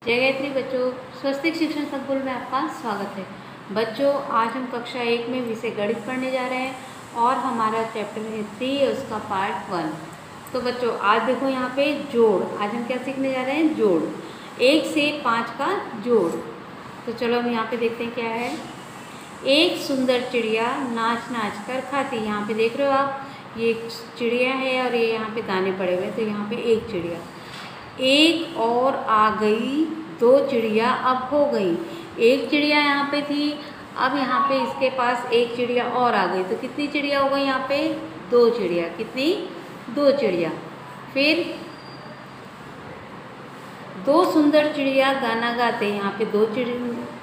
जय गायत्री बच्चों, स्वस्तिक शिक्षण संकुल में आपका स्वागत है। बच्चों, आज हम कक्षा 1 में विषय गणित पढ़ने जा रहे हैं और हमारा चैप्टर है 3, उसका पार्ट 1। तो बच्चों आज देखो यहाँ पे जोड़। आज हम क्या सीखने जा रहे हैं? जोड़, 1 से 5 का जोड़। तो चलो हम यहाँ पे देखते हैं क्या है। एक सुंदर चिड़िया नाच नाच कर खाती। यहाँ पे देख रहे हो आप, ये चिड़िया है और ये यहाँ पे दाने पड़े हुए हैं। तो यहाँ पे एक चिड़िया, एक और आ गई, 2 चिड़िया अब हो गई। एक चिड़िया यहाँ पे थी, अब यहाँ पे इसके पास एक चिड़िया और आ गई। तो कितनी चिड़िया हो गई यहाँ पे? 2 चिड़िया। कितनी? 2 चिड़िया। फिर 2 सुंदर चिड़िया गाना गाते। यहाँ पे 2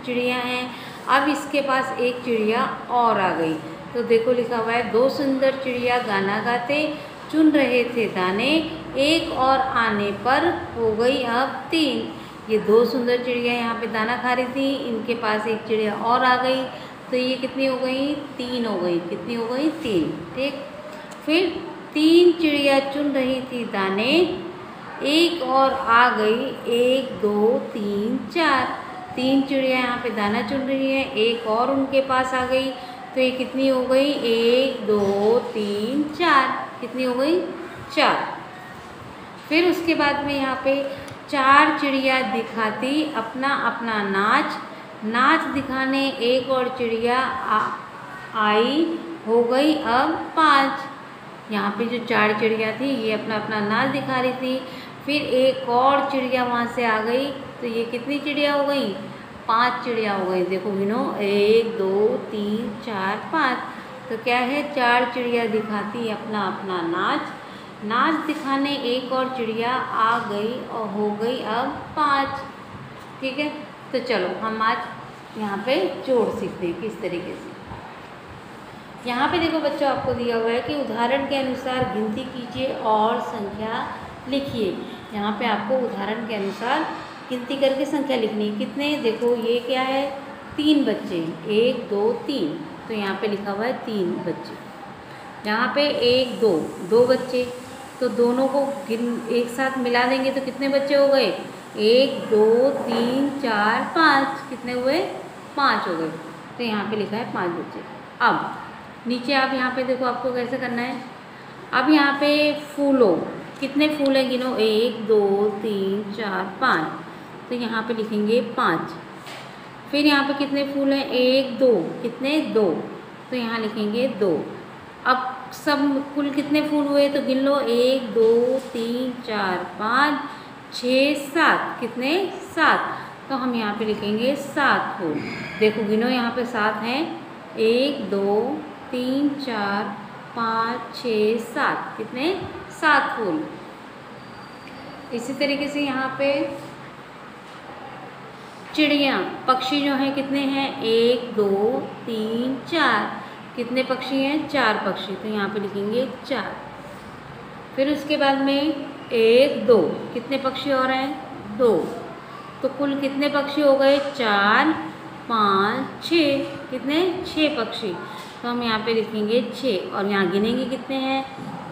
चिड़िया हैं, अब इसके पास एक चिड़िया और आ गई। तो देखो लिखा हुआ है 2 सुंदर चिड़िया गाना गाते, चुन रहे थे दाने, एक और आने पर हो गई अब 3। ये 2 सुंदर चिड़िया यहाँ पे दाना खा रही थी, इनके पास एक चिड़िया और आ गई। तो ये कितनी हो गई? 3 हो गई। कितनी हो गई? 3। ठीक। फिर 3 चिड़िया चुन रही थी दाने, एक और आ गई, 1 2 3 4। 3 चिड़िया यहाँ पे दाना चुन रही है, एक और उनके पास आ गई। तो ये कितनी हो गई? 1 2 3 4। कितनी हो गई? 4। फिर उसके बाद में यहाँ पे 4 चिड़िया दिखाती अपना अपना नाच, नाच दिखाने एक और चिड़िया आई, हो गई अब 5। यहाँ पे जो 4 चिड़िया थी ये अपना अपना नाच दिखा रही थी, फिर एक और चिड़िया वहाँ से आ गई। तो ये कितनी चिड़िया हो गई? 5 चिड़िया हो गई। देखो गिनो, 1 2 3 4 5। तो क्या है? 4 चिड़िया दिखाती अपना अपना नाच, नाच दिखाने एक और चिड़िया आ गई और हो गई अब 5। ठीक है। तो चलो हम आज यहाँ पे जोड़ सीखते हैं किस तरीके से। यहाँ पे देखो बच्चों, आपको दिया हुआ है कि उदाहरण के अनुसार गिनती कीजिए और संख्या लिखिए। यहाँ पे आपको उदाहरण के अनुसार गिनती करके संख्या लिखनी है। कितने? देखो ये क्या है? 3 बच्चे, 1 2 3। तो यहाँ पे लिखा हुआ है 3 बच्चे। यहाँ पे 1 2 2 बच्चे। तो दोनों को एक साथ मिला देंगे तो कितने बच्चे हो गए? 1 2 3 4 5। कितने हुए? 5 हो गए। तो यहाँ पे लिखा है 5 बच्चे। अब नीचे आप यहाँ पे देखो, आपको कैसे करना है। अब यहाँ पे फूलों, कितने फूल हैं गिनो? 1 2 3 4 5। तो यहाँ पे लिखेंगे 5। फिर यहाँ पे कितने फूल हैं? 1 2। कितने? 2। तो यहाँ लिखेंगे 2। अब सब कुल कितने फूल हुए तो गिन लो। 1 2 3 4 5 6 7। कितने? 7। तो हम यहाँ पे लिखेंगे 7 फूल। देखो गिनो, यहाँ पे 7 हैं। 1 2 3 4 5 6 7। कितने? 7 फूल। इसी तरीके से यहाँ पे चिड़िया, पक्षी जो हैं कितने हैं? 1 2 3 4। कितने पक्षी हैं? 4 पक्षी। तो यहाँ पे लिखेंगे 4। फिर उसके बाद में 1 2। कितने पक्षी और हैं? 2। तो कुल कितने पक्षी हो गए? 4 5 6। कितने? 6 पक्षी। तो हम यहाँ पे लिखेंगे 6 और यहाँ गिनेंगे कितने हैं?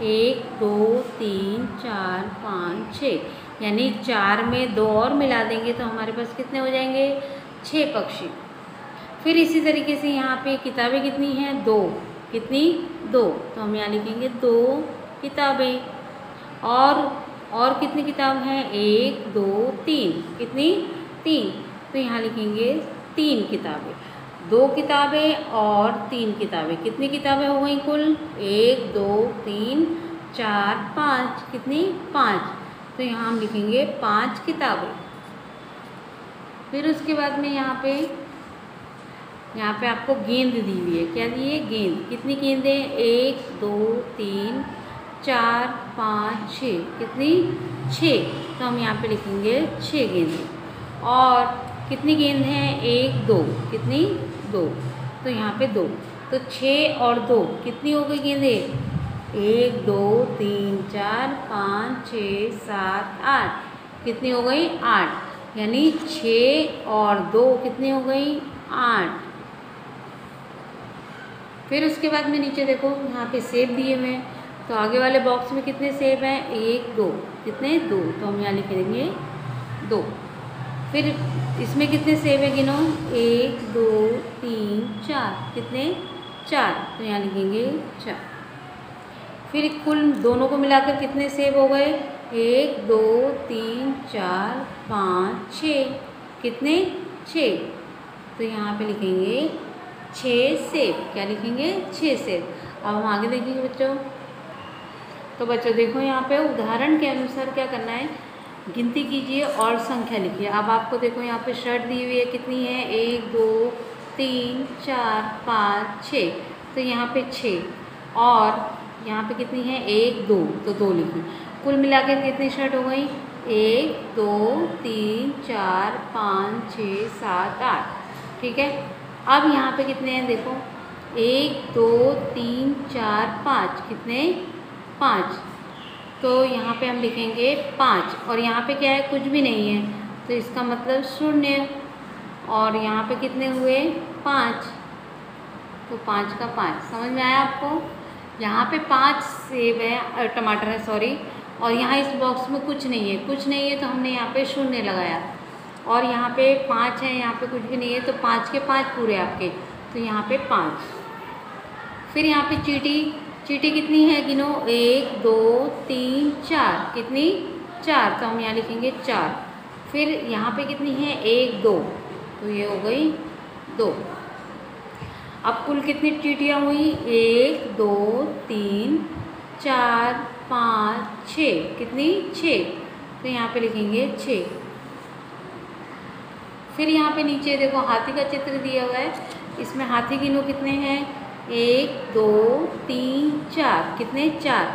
1 2 3 4 5 6। यानी 4 में 2 और मिला देंगे तो हमारे पास कितने हो जाएंगे? 6 पक्षी। फिर इसी तरीके से यहाँ पे किताबें कितनी हैं? 2। कितनी? 2। तो हम यहाँ लिखेंगे 2 किताबें। और कितनी किताब हैं? 1 2 3। कितनी? 3। तो यहाँ लिखेंगे 3 किताबें। 2 किताबें और 3 किताबें। कितनी किताबें हो गई कुल? 1 2 3 4 5। कितनी? 5। तो यहाँ हम लिखेंगे 5 किताबें। फिर उसके बाद में यहाँ पे आपको गेंद दी हुई है। क्या दी है? गेंद। कितनी गेंदें? 1 2 3 4 5 6। कितनी? 6। तो हम यहाँ पे लिखेंगे 6 गेंदें। और कितनी गेंद हैं? 1 2। कितनी? 2। तो यहाँ पे 2। तो 6 और 2 कितनी हो गई गेंदें? 1 2 3 4 5 6 7 8। कितनी हो गई? 8। यानी 6 और 2 कितनी हो गई? 8। फिर उसके बाद में नीचे देखो, यहाँ पे सेब दिए हुए हैं। तो आगे वाले बॉक्स में कितने सेब हैं? 1 2। कितने? 2। तो हम यहाँ लिख देंगे 2। फिर इसमें कितने सेब है गिनो, 1 2 3 4, कितने 4, तो यहाँ लिखेंगे 4। फिर कुल दोनों को मिलाकर कितने सेब हो गए, 1 2 3 4 5 6, कितने 6, तो यहाँ पे लिखेंगे 6 सेब। क्या लिखेंगे, 6 सेब। अब हम आगे देखेंगे बच्चों। तो बच्चों देखो यहाँ पे उदाहरण के अनुसार क्या करना है, गिनती कीजिए और संख्या लिखिए। अब आपको देखो यहाँ पे शर्ट दी हुई है, कितनी है, 1 2 3 4 5 6, तो यहाँ पे 6, और यहाँ पे कितनी है, 1 2, तो 2 लिखिए। कुल मिलाकर कितनी शर्ट हो गई, 1 2 3 4 5 6 7 8, ठीक है। अब यहाँ पे कितने हैं देखो, 1 2 3 4 5, कितने 5, तो यहाँ पे हम लिखेंगे 5, और यहाँ पे क्या है, कुछ भी नहीं है, तो इसका मतलब 0, और यहाँ पे कितने हुए, 5, तो 5 का 5। समझ में आया आपको। यहाँ पे 5 सेब है, टमाटर है सॉरी, और यहाँ इस बॉक्स में कुछ नहीं है, कुछ नहीं है तो हमने यहाँ पे 0 लगाया, और यहाँ पे 5 है, यहाँ पे कुछ भी नहीं है, तो 5 के 5 पूरे आपके, तो यहाँ पे 5। फिर यहाँ पे चीटी कितनी है गिनो, 1 2 3 4, कितनी 4, तो हम यहाँ लिखेंगे 4। फिर यहाँ पे कितनी है, 1 2, तो ये हो गई 2। अब कुल कितनी चीटियाँ हुई, 1 2 3 4 5 6, कितनी 6, तो यहाँ पे लिखेंगे 6। फिर यहाँ पे नीचे देखो हाथी का चित्र दिया हुआ है, इसमें हाथी गिनो कितने हैं, 1 2 3 4, कितने 4,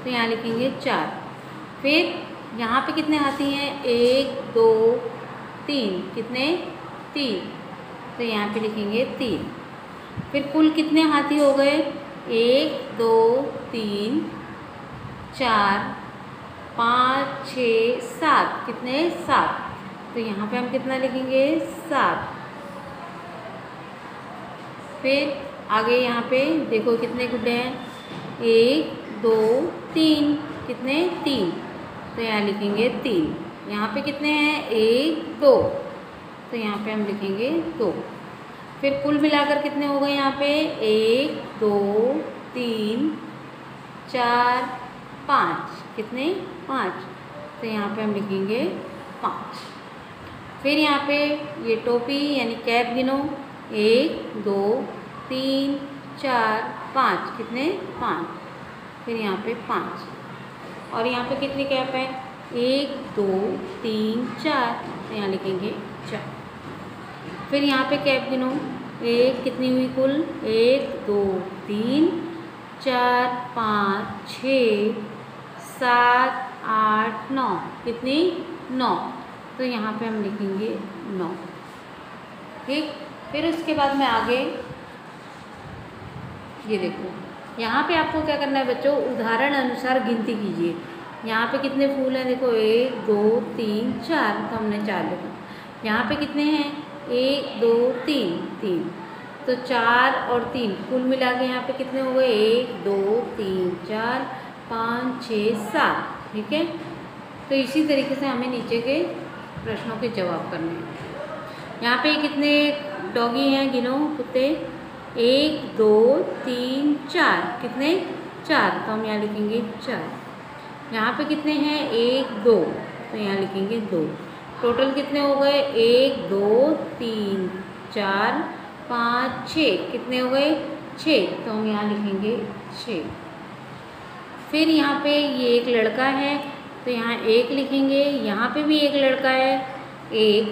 तो यहाँ लिखेंगे 4। फिर यहाँ पे कितने हाथी हैं, 1 2 3, कितने 3, तो यहाँ पे लिखेंगे 3। फिर कुल कितने हाथी हो गए, 1 2 3 4 5 6 7, कितने 7, तो यहाँ पे हम कितना लिखेंगे 7। फिर आगे यहाँ पे देखो कितने गुड्डे हैं, 1 2 3, कितने 3, तो यहाँ लिखेंगे 3। यहाँ पे कितने हैं, 1 2, तो यहाँ पे हम लिखेंगे 2। फिर कुल मिलाकर कितने हो गए यहाँ पे, 1 2 3 4 5, कितने 5, तो यहाँ पे हम लिखेंगे 5। फिर यहाँ पे ये टोपी यानी कैप गिनो, 1 2 3 4 5, कितने 5, फिर यहाँ पे 5, और यहाँ पे कितनी कैप है, 1 2 3 4, तो यहाँ लिखेंगे 4। फिर यहाँ पे कैप गिनो, 1 कितनी हुई कुल, 1 2 3 4 5 6 7 8 9, कितनी 9, तो यहाँ पे हम लिखेंगे 9, ठीक। फिर उसके बाद में आगे ये देखो, यहाँ पे आपको क्या करना है बच्चों, उदाहरण अनुसार गिनती कीजिए। यहाँ पे कितने फूल हैं देखो, 1 2 3 4, तो हमने 4 लिखा। यहाँ पे कितने हैं, 1 2 3 3, तो 4 और 3 कुल मिला के यहाँ पे कितने हो गए, 1 2 3 4 5 6 7, ठीक है। तो इसी तरीके से हमें नीचे के प्रश्नों के जवाब करने हैं। यहाँ पे कितने डॉगी हैं गिनो, कुत्ते, 1 2 3 4, कितने 4, तो हम यहाँ लिखेंगे 4। यहाँ पे कितने हैं, 1 2, तो यहाँ लिखेंगे 2। टोटल कितने हो गए, 1 2 3 4 5 6, कितने हो गए 6, तो हम यहाँ लिखेंगे 6। फिर यहाँ पे ये एक लड़का है, तो यहाँ 1 लिखेंगे, यहाँ पे भी एक लड़का है 1,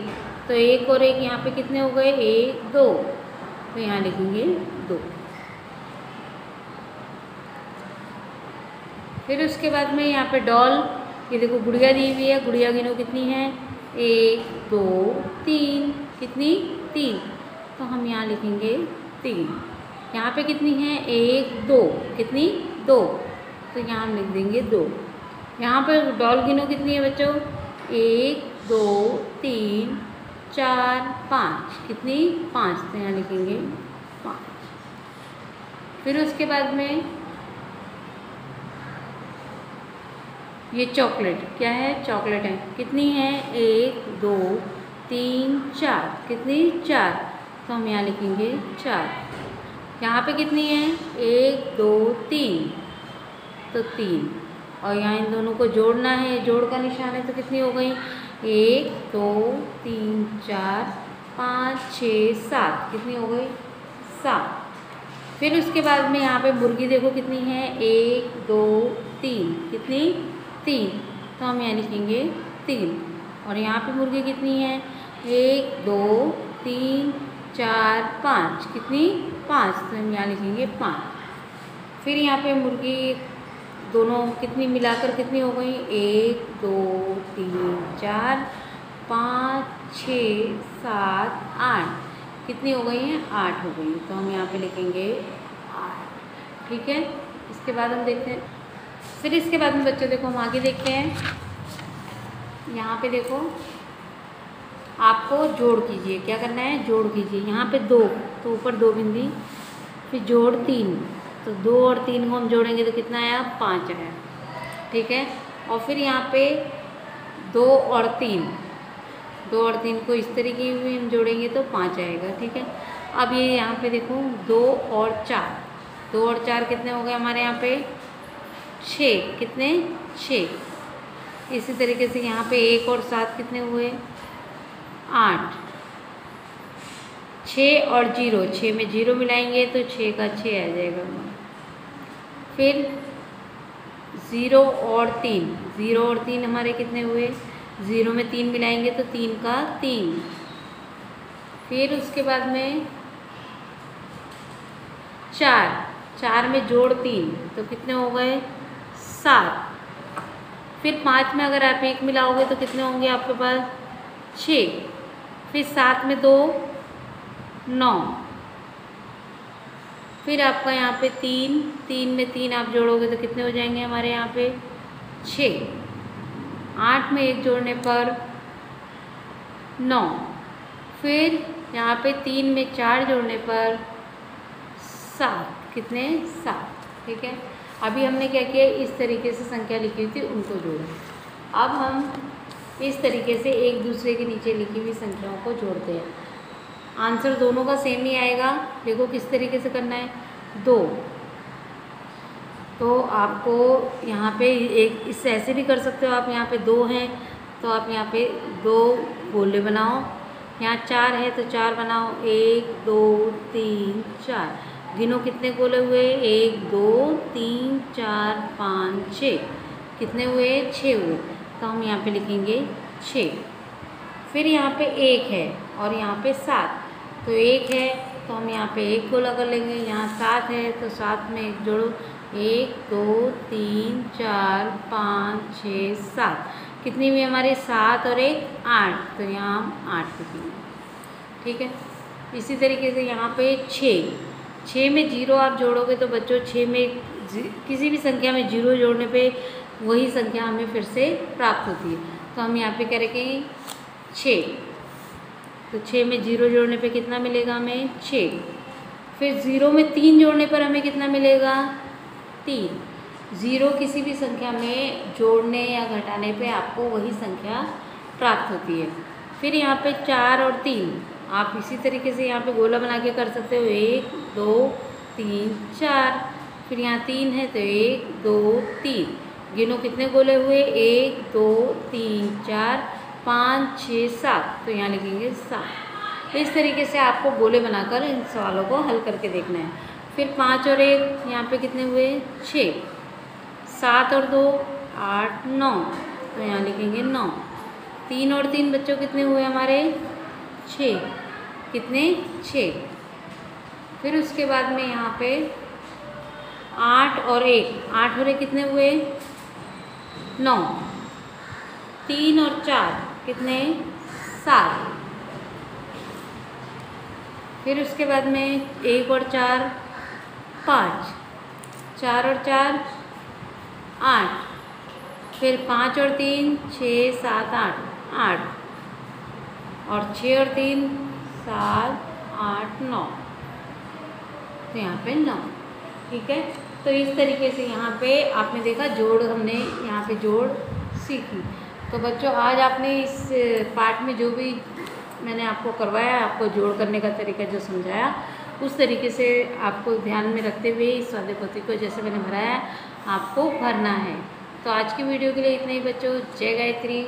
तो 1 और 1 यहाँ पे कितने हो गए, 1 2, तो यहाँ लिखेंगे 2। फिर उसके बाद में यहाँ पे डॉल, ये देखो गुड़िया दी हुई है, गुड़िया गिनो कितनी है, 1 2 3, कितनी 3, तो हम यहाँ लिखेंगे 3। यहाँ पे कितनी है, 1 2, कितनी 2, तो यहाँ हम लिख देंगे 2। यहाँ पे डॉल गिनो कितनी है बच्चों, 1 2 3 4 5, कितनी 5, तो यहाँ लिखेंगे 5। फिर उसके बाद में ये चॉकलेट, क्या है, चॉकलेट है, कितनी है, 1 2 3 4, कितनी 4, तो हम यहाँ लिखेंगे 4। यहाँ पे कितनी है 1 2 3, तो 3, और यहाँ इन दोनों को जोड़ना है, जोड़ का निशान है, तो कितनी हो गई 1 2 3 4 5 6 7, कितनी हो गई 7। फिर उसके बाद में यहाँ पे मुर्गी देखो कितनी है 1 2 3, कितनी 3, तो हम यहाँ लिखेंगे 3। और यहाँ पे मुर्गी कितनी है 1 2 3 4 5, कितनी 5, तो हम यहाँ लिखेंगे 5। फिर यहाँ पे मुर्गी दोनों कितनी मिलाकर कितनी हो गई 1 2 3 4 5 6 7 8, कितनी हो गई हैं 8 हो गई, तो हम यहाँ पे लिखेंगे 8। ठीक है, इसके बाद हम देखते हैं, फिर इसके बाद में बच्चों देखो हम आगे देखते हैं। यहाँ पे देखो आपको जोड़ कीजिए, क्या करना है जोड़ कीजिए। यहाँ पे 2, तो ऊपर 2 बिंदी, फिर जोड़ 3, तो 2 और 3 को हम जोड़ेंगे तो कितना आया 5 आया। ठीक है, और फिर यहाँ पे 2 और 3, 2 और 3 को इस तरीके में हम जोड़ेंगे तो 5 आएगा। ठीक है, अब ये यहाँ पे देखो 2 और 4, 2 और 4 कितने हो गए हमारे यहाँ पे 6, कितने 6। इसी तरीके से यहाँ पे 1 और 7 कितने हुए 8, 6 और 0, 6 में 0 मिलाएंगे तो 6 का 6 आ जाएगा। फिर 0 और 3, 0 और 3 हमारे कितने हुए, 0 में 3 मिलाएंगे तो 3 का 3। फिर उसके बाद में 4, 4 में जोड़ 3, तो कितने हो गए 7। फिर 5 में अगर आप 1 मिलाओगे तो कितने होंगे आपके पास 6। फिर 7 में 2 9, फिर आपका यहाँ पे 3, 3 में 3 आप जोड़ोगे तो कितने हो जाएंगे हमारे यहाँ पे 6। 8 में 1 जोड़ने पर 9, फिर यहाँ पे 3 में 4 जोड़ने पर 7, कितने 7। ठीक है, अभी हमने क्या किया इस तरीके से संख्या लिखी हुई थी उनको जोड़ा। अब हम इस तरीके से एक दूसरे के नीचे लिखी हुई संख्याओं को जोड़ते हैं। आंसर दोनों का सेम ही आएगा। देखो किस तरीके से करना है 2, तो आपको यहाँ पे एक इससे ऐसे भी कर सकते हो आप, यहाँ पे 2 हैं तो आप यहाँ पे 2 गोले बनाओ, यहाँ 4 है तो 4 बनाओ, 1 2 3 4, गिनो कितने गोले हुए 1 2 3 4 5 6, कितने हुए 6 हुए, तो हम यहाँ पे लिखेंगे 6। फिर यहाँ पे 1 है और यहाँ पे 7, तो 1 है तो हम यहाँ पे 1 गोला कर लेंगे, यहाँ 7 है तो 7 में 1 जोड़ो, 1 2 3 4 5 6 7, कितनी हुई हमारे 7 और 1 8, तो यहाँ हम 8 लिखेंगे। ठीक है, इसी तरीके से यहाँ पे 6 में 0 आप जोड़ोगे तो बच्चों 6 में किसी भी संख्या में 0 जोड़ने पे वही संख्या हमें फिर से प्राप्त होती है, तो हम यहाँ पे क्या रखेंगे 6, तो 6 में 0 जोड़ने पे कितना मिलेगा हमें 6। फिर 0 में 3 जोड़ने पर हमें कितना मिलेगा 3। 0 किसी भी संख्या में जोड़ने या घटाने पे आपको वही संख्या प्राप्त होती है। फिर यहाँ पे 4 और 3 आप इसी तरीके से यहाँ पे गोला बना के कर सकते हो, 1 2 3 4, फिर यहाँ 3 है तो 1 2 3, गिनो कितने गोले हुए 1 2 3 4 5 6 7, तो यहाँ लिखेंगे 7। इस तरीके से आपको गोले बनाकर इन सवालों को हल करके देखना है। फिर 5 और 1 यहाँ पे कितने हुए 6, 7 और 2 8 9, तो यहाँ लिखेंगे 9। 3 और 3 बच्चों कितने हुए हमारे 6, कितने 6। फिर उसके बाद में यहाँ पे 8 और 1, 8 और 1 कितने हुए 9। 3 और 4 कितने 7। फिर उसके बाद में 1 और 4 5, 4 और 4 8, फिर 5 और 3 6 7 8 8, और 6 और 3 7 8 9, तो यहाँ पे 9। ठीक है, तो इस तरीके से यहाँ पे आपने देखा जोड़, हमने यहाँ पे जोड़ सीखी। तो बच्चों आज आपने इस पाठ में जो भी मैंने आपको करवाया, आपको जोड़ करने का तरीका जो समझाया उस तरीके से आपको ध्यान में रखते हुए इस वाले पोथी को जैसे मैंने भरा है आपको भरना है। तो आज की वीडियो के लिए इतना ही बच्चों। जय गायत्री।